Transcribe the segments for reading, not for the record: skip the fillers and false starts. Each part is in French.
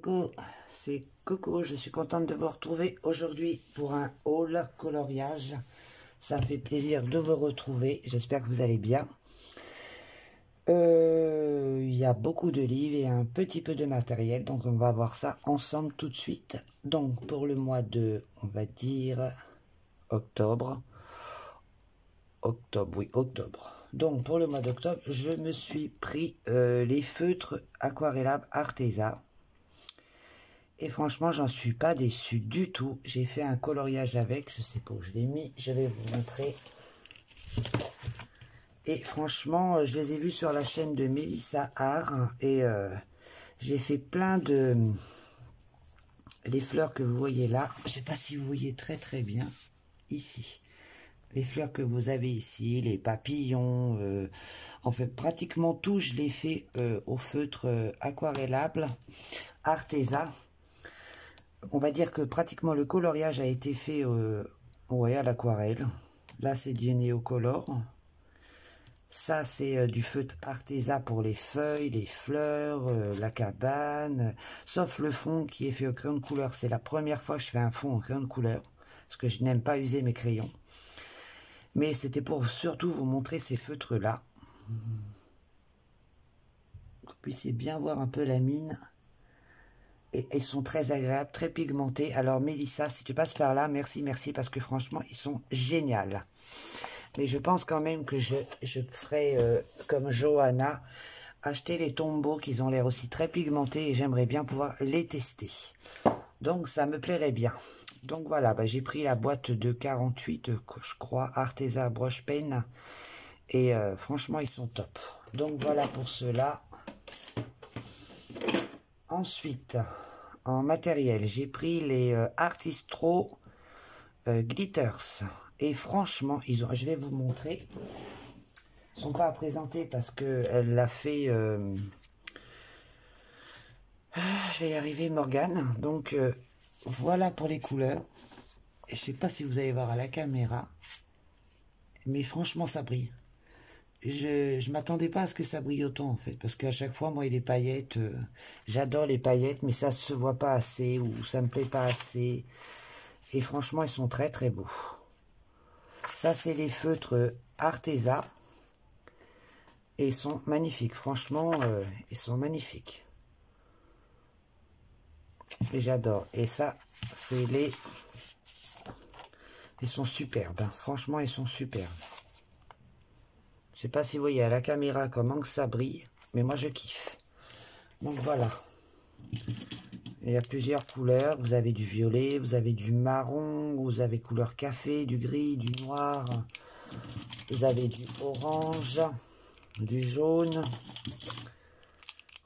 Coucou, c'est Coco, je suis contente de vous retrouver aujourd'hui pour un haul coloriage. Ça me fait plaisir de vous retrouver, j'espère que vous allez bien. Il y a beaucoup de livres et un petit peu de matériel, donc on va voir ça ensemble tout de suite. Donc pour le mois de, on va dire, octobre. Octobre. Donc pour le mois d'octobre, je me suis pris les feutres aquarellables Arteza. Et franchement, j'en suis pas déçu du tout. J'ai fait un coloriage avec, je sais pas où je l'ai mis, je vais vous montrer. Et franchement, je les ai vus sur la chaîne de Mélissa Art. Et j'ai fait plein de... Les fleurs que vous voyez là, je sais pas si vous voyez très bien, ici. Les fleurs que vous avez ici, les papillons, en fait pratiquement tout, je l'ai fait au feutre aquarellable Arteza. On va dire que pratiquement le coloriage a été fait à l'aquarelle. Là c'est du Neocolor. Ça c'est du feutre Arteza pour les feuilles, les fleurs, la cabane. Sauf le fond qui est fait au crayon de couleur. C'est la première fois que je fais un fond au crayon de couleur. Parce que je n'aime pas user mes crayons. Mais c'était pour surtout vous montrer ces feutres-là. Vous puissiez bien voir un peu la mine. Et ils sont très agréables, très pigmentés. Alors Mélissa, si tu passes par là, merci, parce que franchement, ils sont géniaux. Mais je pense quand même que je ferai comme Johanna, acheter les tombeaux qui ont l'air aussi très pigmentés et j'aimerais bien pouvoir les tester. Donc ça me plairait bien. Donc voilà, j'ai pris la boîte de 48, je crois, Arteza Brush Pen. Et franchement, ils sont top. Donc voilà pour cela. Ensuite, en matériel, j'ai pris les Artistro Glitters. Et franchement, je vais vous montrer. Ils ne sont pas à présenter parce qu'elle l'a fait... je vais y arriver, Morgane. Donc, voilà pour les couleurs. Je ne sais pas si vous allez voir à la caméra. Mais franchement, ça brille. Je m'attendais pas à ce que ça brille autant, en fait. Parce qu'à chaque fois, moi, les paillettes... j'adore les paillettes, mais ça se voit pas assez. Ou ça me plaît pas assez. Et franchement, ils sont très beaux. Ça, c'est les feutres Arteza. Et ils sont magnifiques. Franchement, ils sont magnifiques. Et j'adore. Et ça, c'est les... Ils sont superbes. Hein. Franchement, ils sont superbes. Je sais pas si vous voyez à la caméra comment que ça brille. Mais moi, je kiffe. Donc, voilà. Il y a plusieurs couleurs. Vous avez du violet, vous avez du marron, vous avez couleur café, du gris, du noir. Vous avez du orange, du jaune.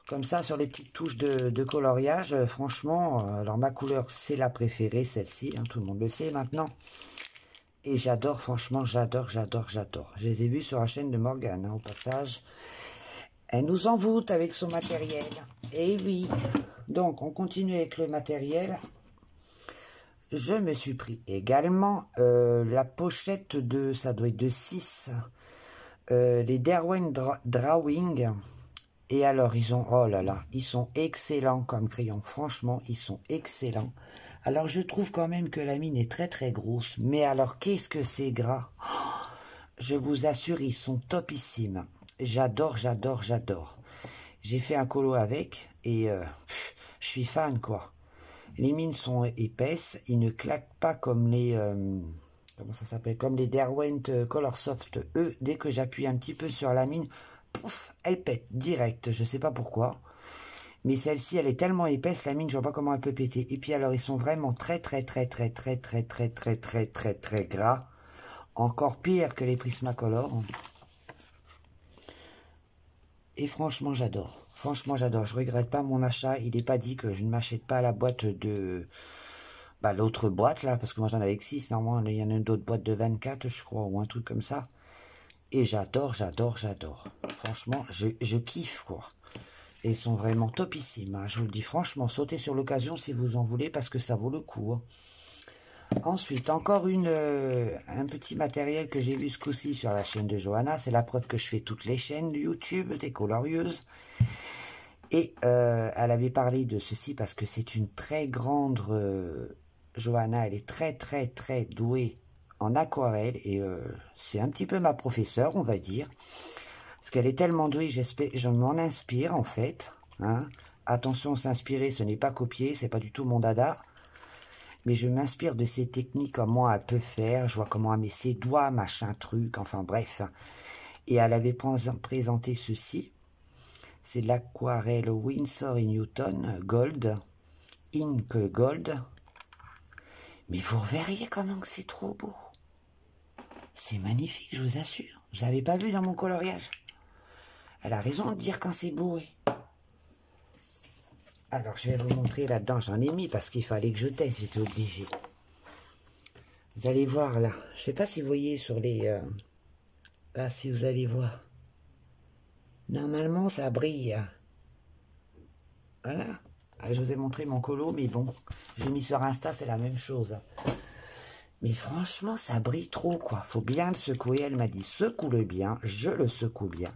Comme ça, sur les petites touches de coloriage, franchement, alors ma couleur, c'est la préférée, celle-ci, hein, tout le monde le sait maintenant. Et j'adore, franchement, j'adore. Je les ai vus sur la chaîne de Morgane, hein, au passage. Elle nous envoûte avec son matériel. Et oui, donc on continue avec le matériel. Je me suis pris également la pochette de, ça doit être de 6, les Derwent Drawing. Et alors, ils ont, oh là là, ils sont excellents comme crayons. Franchement, ils sont excellents. Alors, je trouve quand même que la mine est très grosse. Mais alors, qu'est-ce que c'est gras? Oh, je vous assure, ils sont topissimes. J'adore. J'ai fait un colo avec et je suis fan, quoi. Les mines sont épaisses. Ils ne claquent pas comme les... comment ça s'appelle? Comme les Derwent Color Soft. Eux, dès que j'appuie un petit peu sur la mine... Pouf, elle pète direct, je sais pas pourquoi. Mais celle-ci, elle est tellement épaisse, la mine, je vois pas comment elle peut péter. Et puis alors, ils sont vraiment très gras. Encore pire que les Prismacolor. Et franchement, j'adore. Je regrette pas mon achat. Il n'est pas dit que je ne m'achète pas la boîte de... l'autre boîte, là, parce que moi, j'en avais que 6. Normalement, il y en a une autre boîte de 24, je crois, ou un truc comme ça. Et j'adore. Franchement, je kiffe, quoi. Et ils sont vraiment topissimes. Hein. Je vous le dis franchement, sautez sur l'occasion si vous en voulez, parce que ça vaut le coup. Hein. Ensuite, encore un petit matériel que j'ai vu ce coup-ci sur la chaîne de Johanna. C'est la preuve que je fais toutes les chaînes de YouTube, des colorieuses. Et elle avait parlé de ceci parce que c'est une très grande Johanna, elle est très très très douée en aquarelle et c'est un petit peu ma professeure, on va dire. Parce qu'elle est tellement douée, je m'en inspire en fait. Hein. Attention, s'inspirer, ce n'est pas copier, c'est pas du tout mon dada. Mais je m'inspire de ses techniques, comment elle peut faire. Je vois comment elle met ses doigts, machin truc, enfin bref. Et elle avait présenté ceci. C'est de l'aquarelle Winsor & Newton Gold. Ink Gold. Mais vous verriez comment c'est trop beau. C'est magnifique, je vous assure. Vous n'avez pas vu dans mon coloriage. Elle a raison de dire quand c'est beau. Alors, je vais vous montrer là-dedans. J'en ai mis parce qu'il fallait que je teste. J'étais obligé. Vous allez voir là. Je ne sais pas si vous voyez sur les... là, si vous allez voir. Normalement, ça brille. Voilà. Je vous ai montré mon colo, mais bon. J'ai mis sur Insta, c'est la même chose. Mais franchement, ça brille trop, quoi. Faut bien le secouer. Elle m'a dit, secoue-le bien. Je le secoue bien.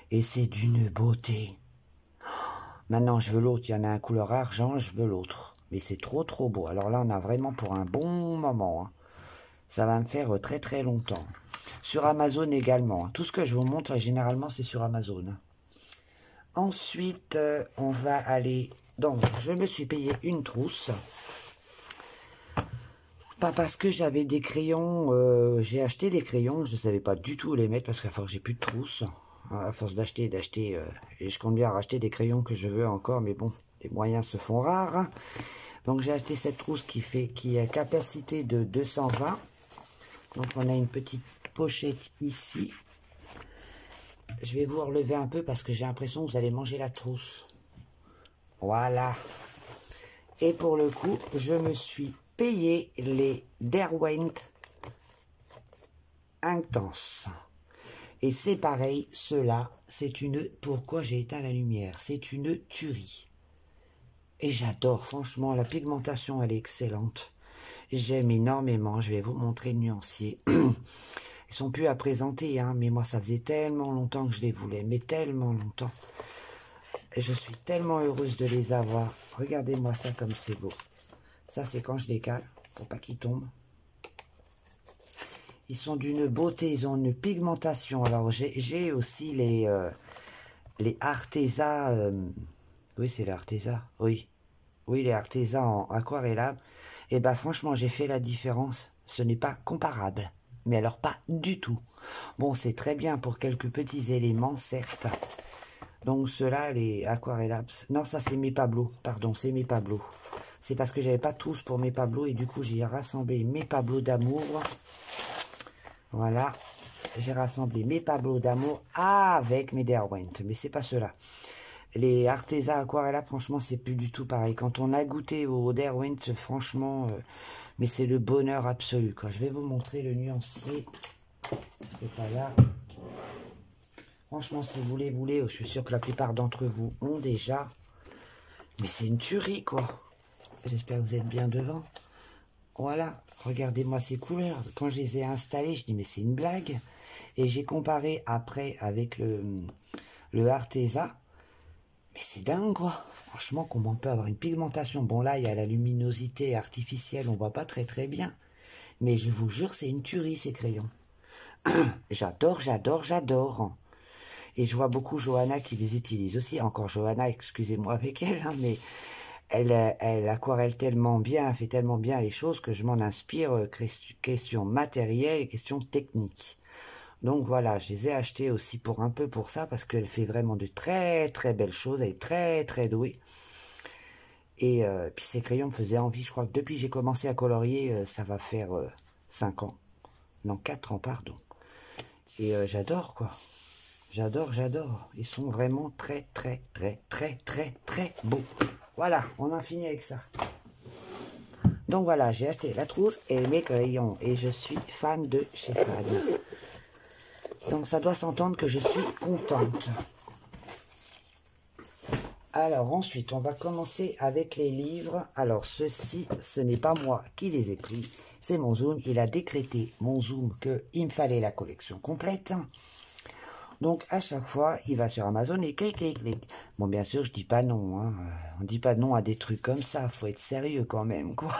Et c'est d'une beauté. Maintenant, je veux l'autre. Il y en a un couleur argent, je veux l'autre. Mais c'est trop, trop beau. Alors là, on a vraiment pour un bon moment. Hein. Ça va me faire très, très longtemps. Sur Amazon également. Hein. Tout ce que je vous montre, généralement, c'est sur Amazon. Hein. Ensuite, on va aller... Donc, je me suis payé une trousse. Pas parce que j'avais des crayons, j'ai acheté des crayons, je ne savais pas du tout où les mettre parce qu'à force j'ai plus de trousse. À force d'acheter, et je compte bien racheter des crayons que je veux encore, mais bon, les moyens se font rares. Donc j'ai acheté cette trousse qui a capacité de 220. Donc on a une petite pochette ici. Je vais vous relever un peu parce que j'ai l'impression que vous allez manger la trousse. Voilà. Et pour le coup, je me suis payé les Derwent Intense. Et c'est pareil, ceux-là, c'est une... Pourquoi j'ai éteint la lumière? C'est une tuerie. Et j'adore, franchement, la pigmentation, elle est excellente. J'aime énormément, je vais vous montrer le nuancier. Ils sont plus à présenter, hein, mais moi, ça faisait tellement longtemps que je les voulais, mais tellement longtemps. Et je suis tellement heureuse de les avoir. Regardez-moi ça comme c'est beau. Ça, c'est quand je les cale, pour pas qu'ils tombent. Ils sont d'une beauté, ils ont une pigmentation. Alors, j'ai aussi les Arteza. Oui, c'est les Arteza. Oui, les Arteza en aquarellable. Et ben, franchement, j'ai fait la différence. Ce n'est pas comparable. Mais alors, pas du tout. Bon, c'est très bien pour quelques petits éléments, certes. Donc, ceux-là, les aquarellables. Non, ça, c'est mes Pablo. Pardon, c'est mes Pablo. C'est parce que j'avais pas tous pour mes Pablo. Et du coup, j'ai rassemblé mes Pablo d'amour. Voilà. J'ai rassemblé mes Pablo d'amour avec mes Derwent. Mais c'est pas ceux-là. Les Arteza Aquarella, franchement, c'est plus du tout pareil. Quand on a goûté au Derwent, franchement, mais c'est le bonheur absolu, quoi. Je vais vous montrer le nuancier. C'est pas là. Franchement, si vous voulez, je suis sûr que la plupart d'entre vous ont déjà. Mais c'est une tuerie, quoi. J'espère que vous êtes bien devant. Voilà, regardez-moi ces couleurs. Quand je les ai installées, je dis, mais c'est une blague. Et j'ai comparé après avec le Arteza. Mais c'est dingue, quoi. Franchement, comment on peut avoir une pigmentation. Bon, là, il y a la luminosité artificielle, on voit pas très très bien. Mais je vous jure, c'est une tuerie, ces crayons. J'adore, j'adore, j'adore. Et je vois beaucoup Johanna qui les utilise aussi. Encore Johanna, excusez-moi avec elle, hein, mais elle aquarelle tellement bien, elle fait tellement bien les choses que je m'en inspire, question matérielle et question technique. Donc voilà, je les ai achetés aussi pour un peu pour ça, parce qu'elle fait vraiment de très très belles choses, elle est très très douée. Et puis ces crayons me faisaient envie, je crois que depuis que j'ai commencé à colorier, ça va faire 5 ans. Non, 4 ans, pardon. Et j'adore, quoi. J'adore, j'adore. Ils sont vraiment très très très très très très beaux. Voilà, on a fini avec ça. Donc voilà, j'ai acheté la trousse et mes crayons. Et je suis fan de chez Fan. Donc ça doit s'entendre que je suis contente. Alors ensuite, on va commencer avec les livres. Alors ceux-ci, ce n'est pas moi qui les ai pris. C'est mon Zoom. Il a décrété, mon Zoom, qu'il me fallait la collection complète. Donc à chaque fois, il va sur Amazon et clic, clic, clic. Bon, bien sûr, je dis pas non. Hein. On dit pas non à des trucs comme ça. Faut être sérieux quand même, quoi.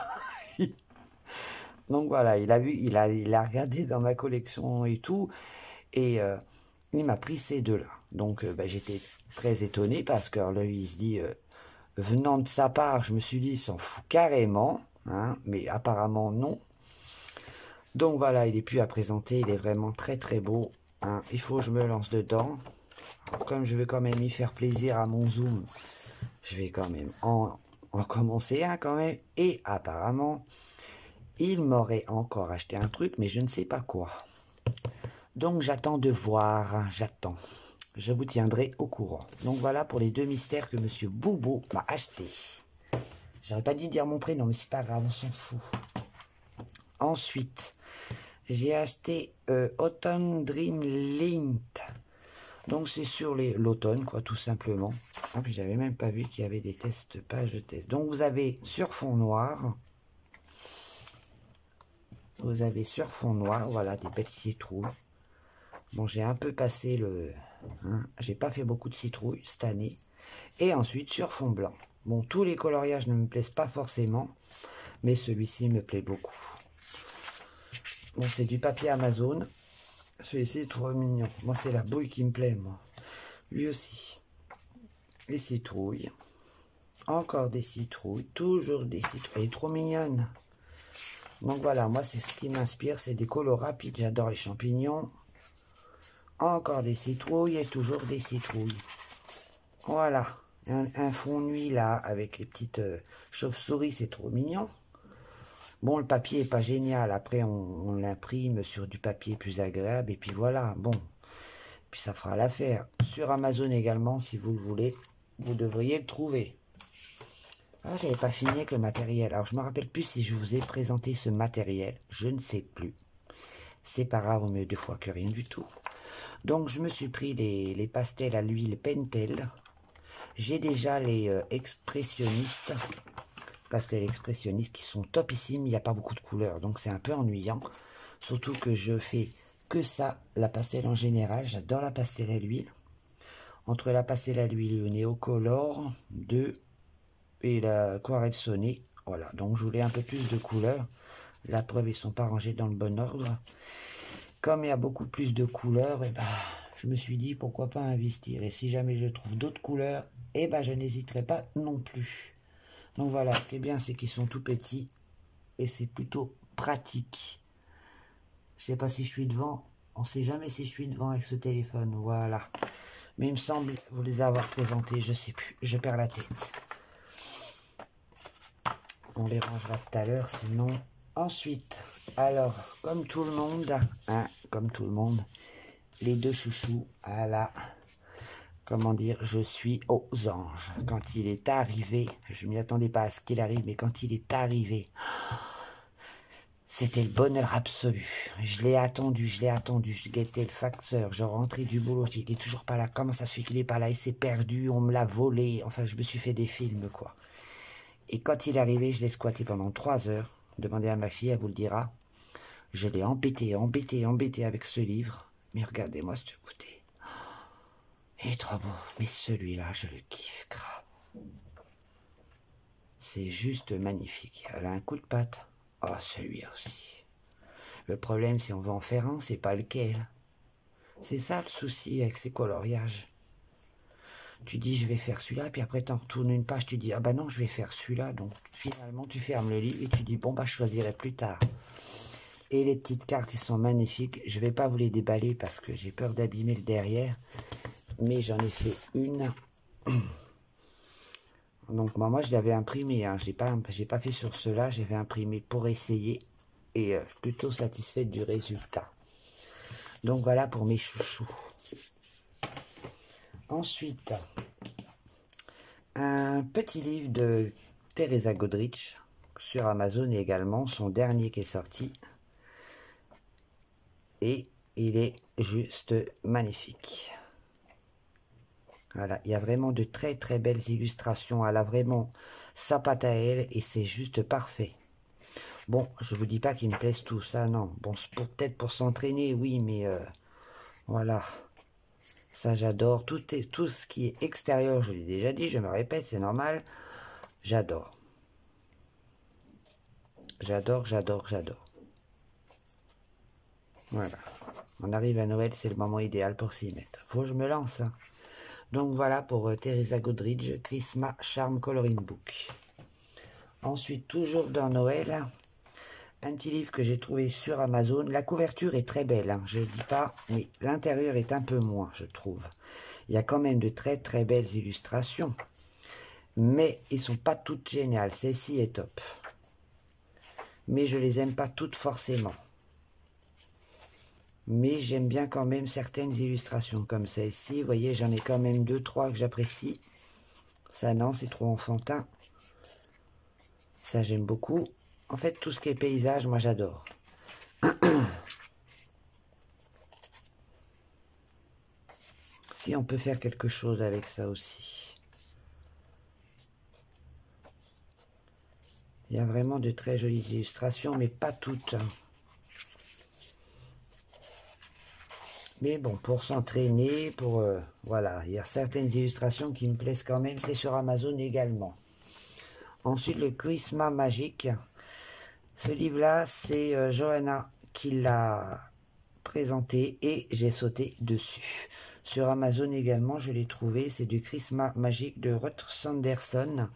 Donc voilà, il a vu, il a regardé dans ma collection et tout, et il m'a pris ces deux-là. Donc bah, j'étais très étonné parce que là, il se dit, venant de sa part, je me suis dit, il s'en fout carrément, hein, mais apparemment non. Donc voilà, il est plus à présenter, il est vraiment très très beau. Hein. Il faut que je me lance dedans. Alors, comme je veux quand même y faire plaisir à mon Zoom, je vais quand même en commencer un quand même. Et apparemment, il m'aurait encore acheté un truc, mais je ne sais pas quoi. Donc j'attends de voir, j'attends. Je vous tiendrai au courant. Donc voilà pour les deux mystères que Monsieur Boubou m'a acheté. J'aurais pas dû dire mon prénom, mais c'est pas grave, on s'en fout. Ensuite, j'ai acheté Autumn Dream Lint. Donc c'est sur l'automne, quoi, tout simplement. Simple, j'avais même pas vu qu'il y avait des tests, pages de tests. Donc vous avez sur fond noir. Vous avez sur fond noir, voilà, des belles citrouilles. Bon, j'ai un peu passé le... Hein, j'ai pas fait beaucoup de citrouilles cette année. Et ensuite, sur fond blanc. Bon, tous les coloriages ne me plaisent pas forcément, mais celui-ci me plaît beaucoup. Bon, c'est du papier Amazon. Celui-ci est trop mignon. Moi, c'est la bouille qui me plaît, moi. Lui aussi. Les citrouilles. Encore des citrouilles. Toujours des citrouilles. Elle est trop mignonne. Donc voilà, moi, c'est ce qui m'inspire. C'est des colos rapides. J'adore les champignons. Encore des citrouilles et toujours des citrouilles. Voilà. Un fond nuit, là, avec les petites chauves-souris. C'est trop mignon. Bon, le papier est pas génial. Après, on l'imprime sur du papier plus agréable. Et puis voilà, bon. Puis ça fera l'affaire. Sur Amazon également, si vous le voulez, vous devriez le trouver. Ah, j'avais pas fini avec le matériel. Alors, je me rappelle plus si je vous ai présenté ce matériel. Je ne sais plus. C'est pas grave, au mieux 2 fois que rien du tout. Donc, je me suis pris les pastels à l'huile Pentel. J'ai déjà les expressionnistes. Pastels expressionnistes qui sont topissimes, il n'y a pas beaucoup de couleurs, donc c'est un peu ennuyant. Surtout que je fais que ça, la pastel en général. J'adore la pastel à l'huile. Entre la pastel à l'huile, le Néocolor 2 et l'aquarelle sonnée, voilà. Donc je voulais un peu plus de couleurs. La preuve, ils ne sont pas rangés dans le bon ordre. Comme il y a beaucoup plus de couleurs, et ben, je me suis dit pourquoi pas investir. Et si jamais je trouve d'autres couleurs, et ben, je n'hésiterai pas non plus. Donc voilà, ce qui est bien, c'est qu'ils sont tout petits et c'est plutôt pratique. Je sais pas si je suis devant, on sait jamais si je suis devant avec ce téléphone, voilà. Mais il me semble vous les avoir présentés, je sais plus, je perds la tête. On les rangera tout à l'heure, sinon... Ensuite, alors, comme tout le monde, hein, comme tout le monde, les deux chouchous à la... Comment dire, je suis aux anges. Quand il est arrivé, je m'y attendais pas à ce qu'il arrive, mais quand il est arrivé, c'était le bonheur absolu. Je l'ai attendu, je guettais le facteur, je rentrais du boulot, il est toujours pas là. Comment ça se fait qu'il est pas là? Il s'est perdu, on me l'a volé. Enfin, je me suis fait des films, quoi. Et quand il est arrivé, je l'ai squatté pendant 3 heures. Demandez à ma fille, elle vous le dira. Je l'ai embêté avec ce livre. Mais regardez-moi ce côté. Il est trop beau, mais celui-là, je le kiffe, grave. C'est juste magnifique. Elle a un coup de patte. Oh, celui-là aussi. Le problème, si on veut en faire un, c'est pas lequel. C'est ça le souci avec ces coloriages. Tu dis, je vais faire celui-là, puis après, tu en retournes une page, tu dis, ah bah non, je vais faire celui-là. Donc, finalement, tu fermes le livre et tu dis, bon, bah, je choisirai plus tard. Et les petites cartes, ils sont magnifiques. Je vais pas vous les déballer parce que j'ai peur d'abîmer le derrière. Mais j'en ai fait une. Donc moi je l'avais imprimé, hein. J'ai pas fait sur cela, j'avais imprimé pour essayer et plutôt satisfaite du résultat. Donc voilà pour mes chouchous. Ensuite, un petit livre de Teresa Godrich sur Amazon également, son dernier qui est sorti. Et il est juste magnifique. Voilà, il y a vraiment de très très belles illustrations. Elle a vraiment sa patte à elle et c'est juste parfait. Bon, je vous dis pas qu'ils me plaisent tous, ça non. Bon, peut-être pour s'entraîner, oui, mais voilà. Ça, j'adore. Tout ce qui est extérieur, je l'ai déjà dit, je me répète, c'est normal. J'adore. J'adore, j'adore, j'adore. Voilà. On arrive à Noël, c'est le moment idéal pour s'y mettre. Faut que je me lance. Hein. Donc voilà pour Teresa Goodridge, Christmas Charm Coloring Book. Ensuite, toujours dans Noël, un petit livre que j'ai trouvé sur Amazon. La couverture est très belle, hein, je ne dis pas, mais l'intérieur est un peu moins, je trouve. Il y a quand même de très très belles illustrations, mais ils ne sont pas toutes géniales. Celle-ci est top. Mais je les aime pas toutes forcément. Mais j'aime bien quand même certaines illustrations comme celle-ci. Vous voyez, j'en ai quand même 2-3 que j'apprécie. Ça, non, c'est trop enfantin. Ça, j'aime beaucoup. En fait, tout ce qui est paysage, moi, j'adore. Si on peut faire quelque chose avec ça aussi. Il y a vraiment de très jolies illustrations, mais pas toutes. Mais bon, pour s'entraîner, pour... voilà, il y a certaines illustrations qui me plaisent quand même. C'est sur Amazon également. Ensuite, le Christmas Magique. Ce livre-là, c'est Johanna qui l'a présenté et j'ai sauté dessus. Sur Amazon également, je l'ai trouvé. C'est du Christmas Magique de Ruth Sanderson.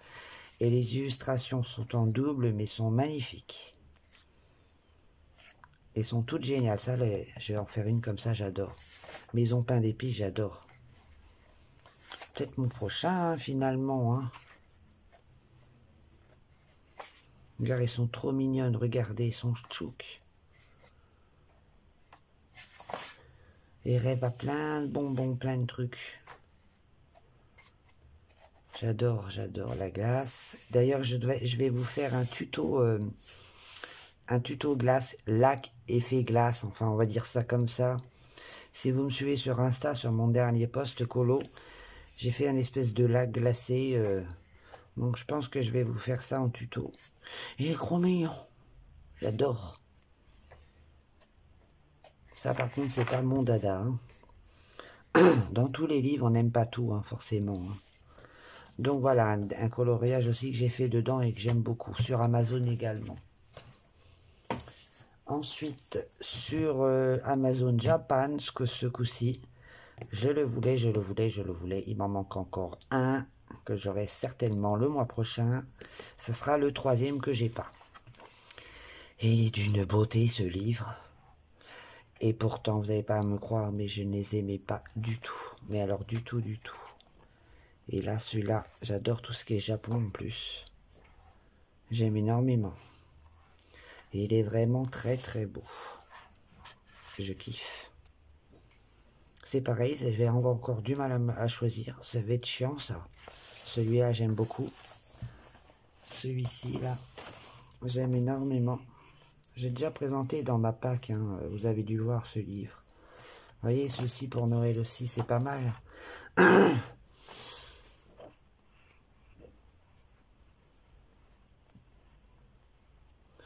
Et les illustrations sont en double, mais sont magnifiques. Et sont toutes géniales. Ça, je vais en faire une comme ça, j'adore. Maison pain d'épices, j'adore. Peut-être mon prochain, hein, finalement. Hein. Regarde, elles sont trop mignonnes. Regardez, elles sont tchouk. Et rêve à plein de bonbons, plein de trucs. J'adore, j'adore la glace. D'ailleurs, je vais vous faire un tuto glace, lac effet glace. Enfin, on va dire ça comme ça. Si vous me suivez sur Insta, sur mon dernier post colo, j'ai fait un espèce de lac glacé. Donc, je pense que je vais vous faire ça en tuto. Il est trop mignon. J'adore. Ça, par contre, c'est pas mon dada. Hein. Dans tous les livres, on n'aime pas tout, hein, forcément. Hein. Donc voilà, un coloriage aussi que j'ai fait dedans et que j'aime beaucoup, sur Amazon également. Ensuite, sur Amazon Japan, ce coup-ci, je le voulais, je le voulais, je le voulais. Il m'en manque encore un que j'aurai certainement le mois prochain. Ce sera le 3e que j'ai pas. Et il est d'une beauté ce livre. Et pourtant, vous n'allez pas à me croire, mais je ne les aimais pas du tout. Mais alors du tout, du tout. Et là, celui-là, j'adore tout ce qui est Japon en plus. J'aime énormément. Et il est vraiment très très beau. Je kiffe. C'est pareil, je vais avoir encore du mal à choisir. Ça va être chiant ça. Celui-là, j'aime beaucoup. Celui-ci, là, j'aime énormément. J'ai déjà présenté dans ma pack. Hein. Vous avez dû voir ce livre. Vous voyez, ceci pour Noël aussi, c'est pas mal.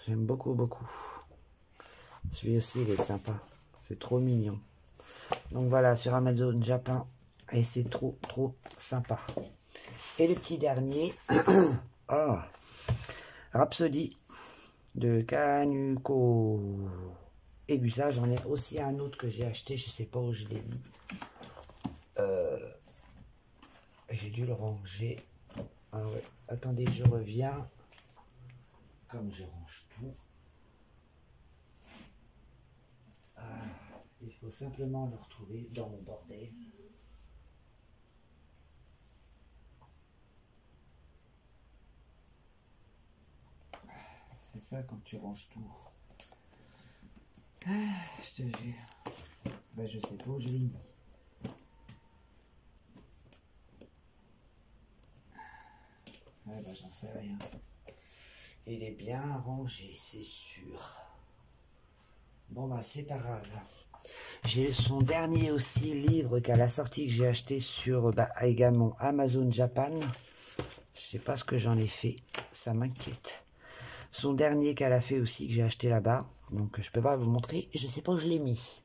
J'aime beaucoup, beaucoup. Celui aussi, il est sympa. C'est trop mignon. Donc voilà, sur Amazon Japan. Et c'est trop, trop sympa. Et le petit dernier. Oh, Rhapsody de Kanuko Egusa. J'en ai aussi un autre que j'ai acheté. Je sais pas où je l'ai mis. J'ai dû le ranger. Ah ouais. Attendez, je reviens. Comme je range tout. Il faut simplement le retrouver dans mon bordel. C'est ça quand tu ranges tout. Je te jure. Ben, je sais pas où je l'ai mis. Ben, j'en sais rien. Il est bien rangé, c'est sûr. Bon, bah, c'est pas grave. J'ai son dernier aussi livre qu'à la sortie que j'ai acheté sur également Amazon Japan. Je sais pas ce que j'en ai fait. Ça m'inquiète. Son dernier qu'elle a fait aussi, que j'ai acheté là-bas. Donc, je peux pas vous montrer. Je sais pas où je l'ai mis.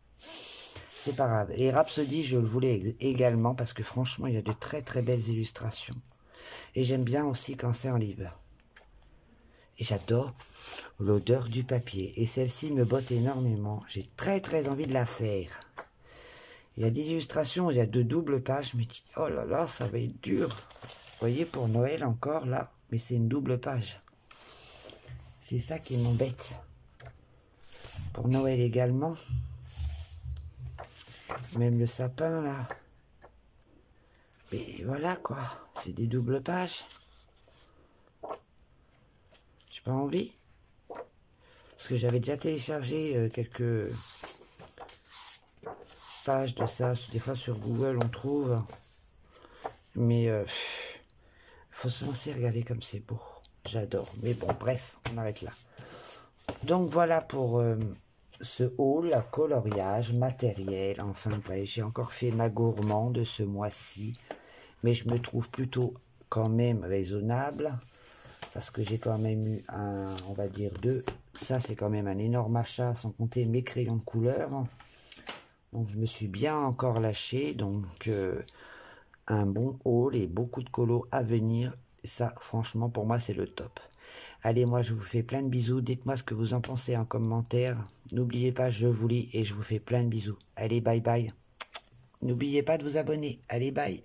c'est pas grave. Et Rhapsody, je le voulais également parce que franchement, il y a de très très belles illustrations. Et j'aime bien aussi quand c'est en livre. Et j'adore l'odeur du papier. Et celle-ci me botte énormément. J'ai très très envie de la faire. Il y a des illustrations, il y a de doubles pages. Je me dis, oh là là, ça va être dur. Vous voyez, pour Noël encore là. Mais c'est une double page. C'est ça qui m'embête. Pour Noël également. Même le sapin là. Mais voilà quoi. C'est des doubles pages. J'ai pas envie. Parce que j'avais déjà téléchargé quelques pages de ça. Des fois sur Google on trouve. Mais faut se lancer, regarder comme c'est beau. J'adore. Mais bon, bref, on arrête là. Donc voilà pour ce haul à coloriage matériel. Enfin bref, j'ai encore fait ma gourmande ce mois-ci. Mais je me trouve plutôt quand même raisonnable. Parce que j'ai quand même eu on va dire deux. Ça c'est quand même un énorme achat, sans compter mes crayons de couleur. Donc je me suis bien encore lâché. Donc un bon haul et beaucoup de colos à venir. Ça franchement pour moi c'est le top. Allez, moi je vous fais plein de bisous. Dites-moi ce que vous en pensez en commentaire. N'oubliez pas, je vous lis et je vous fais plein de bisous. Allez, bye bye. N'oubliez pas de vous abonner. Allez, bye.